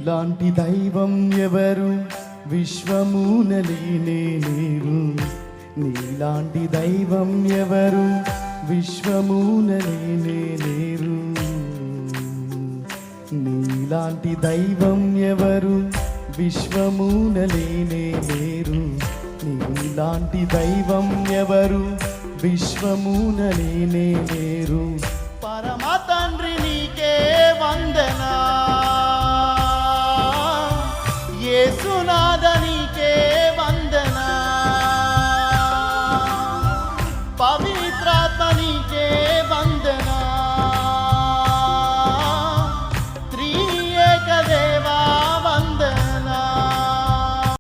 నీలాంటి దైవం ఎవరు విశ్వమున లేనే లేరు. నీలాంటి దైవం ఎవరు విశ్వమున లేనే లేరు. నీలాంటి దైవం ఎవరు విశ్వమున లేనే లేరు. నీలాంటి దైవం ఎవరు విశ్వమున లేనే లేరు. పరమ తండ్రి నీకే వందనా, యేసునాథ నీకే వందనా. పవి